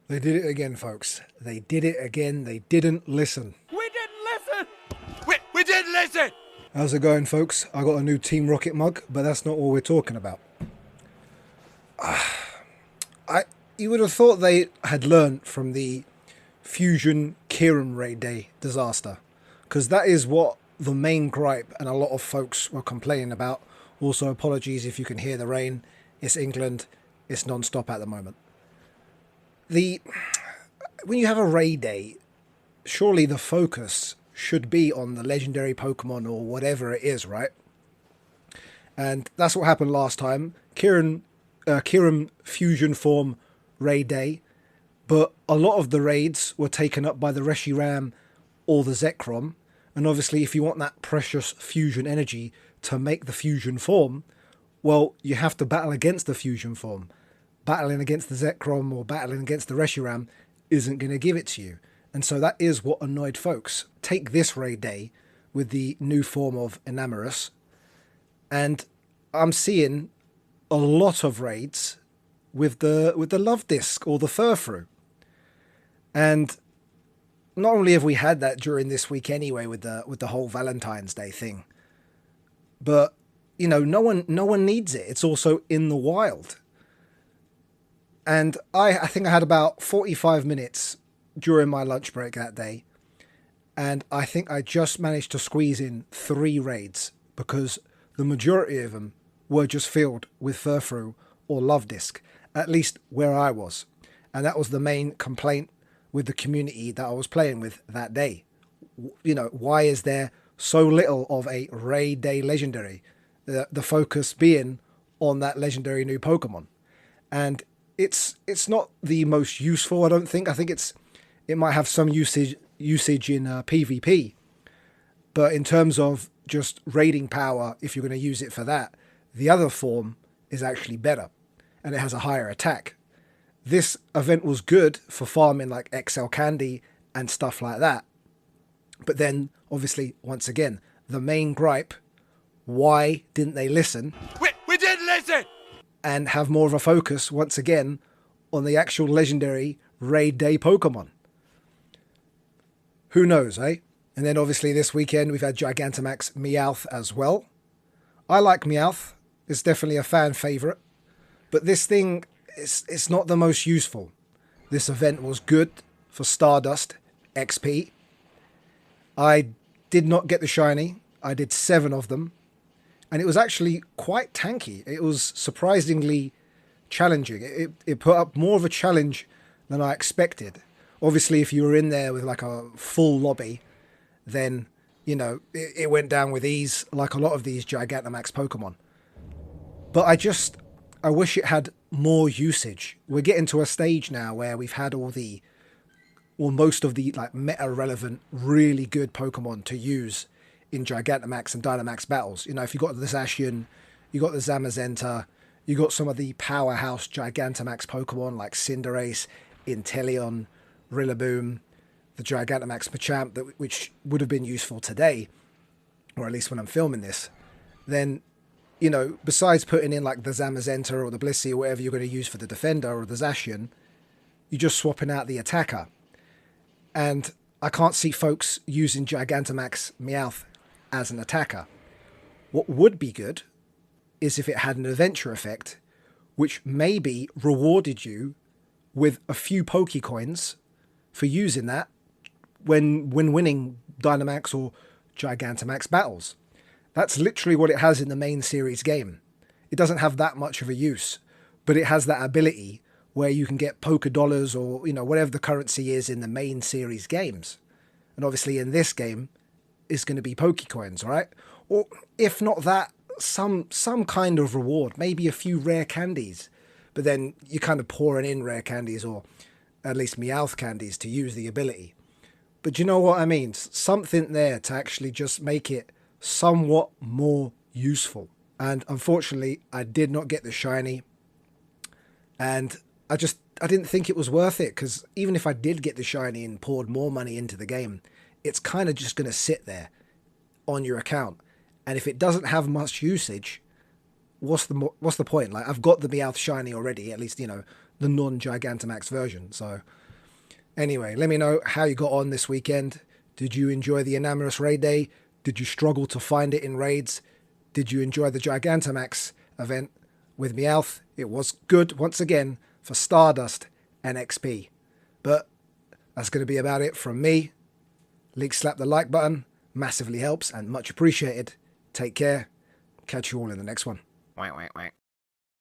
They did it again, folks. They did it again. They didn't listen. We didn't listen! We didn't listen! How's it going, folks? I got a new Team Rocket mug, but that's not all we're talking about. You would have thought they had learnt from the Fusion Kieran Raid Day disaster, because that is what the main gripe and a lot of folks were complaining about. Also, apologies if you can hear the rain. It's England. It's non-stop at the moment. When you have a raid day, surely the focus should be on the legendary Pokemon or whatever it is, right? And that's what happened last time. Kieran Fusion Form Raid Day, but a lot of the raids were taken up by the Reshiram or the Zekrom, and obviously if you want that precious fusion energy to make the fusion form, well, you have to battle against the fusion form. Battling against the Zekrom or battling against the Reshiram isn't going to give it to you. And so that is what annoyed folks. Take this raid day with the new form of Enamorus, and I'm seeing a lot of raids with the love disc or the furfru. And not only have we had that during this week anyway with the whole Valentine's Day thing, but you know, no one needs it. It's also in the wild. And I think I had about 45 minutes during my lunch break that day, and I think I just managed to squeeze in 3 raids because the majority of them were just filled with furfru or love disc, at least where I was. And that was the main complaint with the community that I was playing with that day. You know, why is there so little of a raid day legendary? The focus being on that legendary new Pokemon. And it's not the most useful, I don't think. I think it might have some usage in PvP. But in terms of just raiding power, if you're going to use it for that, the other form is actually better. And it has a higher attack. This event was good for farming like XL Candy and stuff like that. But then, obviously, once again, the main gripe, why didn't they listen? We didn't listen! And have more of a focus, once again, on the actual legendary Raid Day Pokemon? Who knows, eh? And then, obviously, this weekend, we've had Gigantamax Meowth as well. I like Meowth. It's definitely a fan favourite. But this thing, it's not the most useful. This event was good for Stardust XP. I did not get the shiny. I did 7 of them. And it was actually quite tanky. It was surprisingly challenging. It put up more of a challenge than I expected. Obviously, if you were in there with like a full lobby, then, you know, it went down with ease like a lot of these Gigantamax Pokemon. But I wish it had more usage. We're getting to a stage now where we've had most of the like meta-relevant, really good Pokemon to use in Gigantamax and Dynamax battles. You know, if you got the Zacian, you got the Zamazenta, you got some of the powerhouse Gigantamax Pokemon like Cinderace, Inteleon, Rillaboom, the Gigantamax Machamp, which would have been useful today, or at least when I'm filming this, then, you know, besides putting in like the Zamazenta or the Blissey or whatever you're going to use for the defender or the Zacian, you're just swapping out the attacker. And I can't see folks using Gigantamax Meowth as an attacker. What would be good is if it had an adventure effect, which maybe rewarded you with a few Pokecoins for using that when winning Dynamax or Gigantamax battles. That's literally what it has in the main series game. It doesn't have that much of a use, but it has that ability where you can get Poké Dollars or, you know, whatever the currency is in the main series games. And obviously in this game, it's going to be Pokecoins, right? Or if not that, some kind of reward, maybe a few rare candies. But then you're kind of pouring in rare candies or at least Meowth candies to use the ability. But you know what I mean? Something there to actually just make it somewhat more useful. And unfortunately, I did not get the shiny. And I didn't think it was worth it, because even if I did get the shiny and poured more money into the game, it's kind of just going to sit there on your account. And if it doesn't have much usage, what's the point? Like, I've got the Meowth shiny already, at least, you know, the non-Gigantamax version. So anyway, let me know how you got on this weekend. Did you enjoy the Enamorus Raid Day? Did you struggle to find it in raids? Did you enjoy the Gigantamax event with Meowth? It was good, once again, for Stardust and XP. But that's going to be about it from me. Slap the like button. Massively helps and much appreciated. Take care. Catch you all in the next one.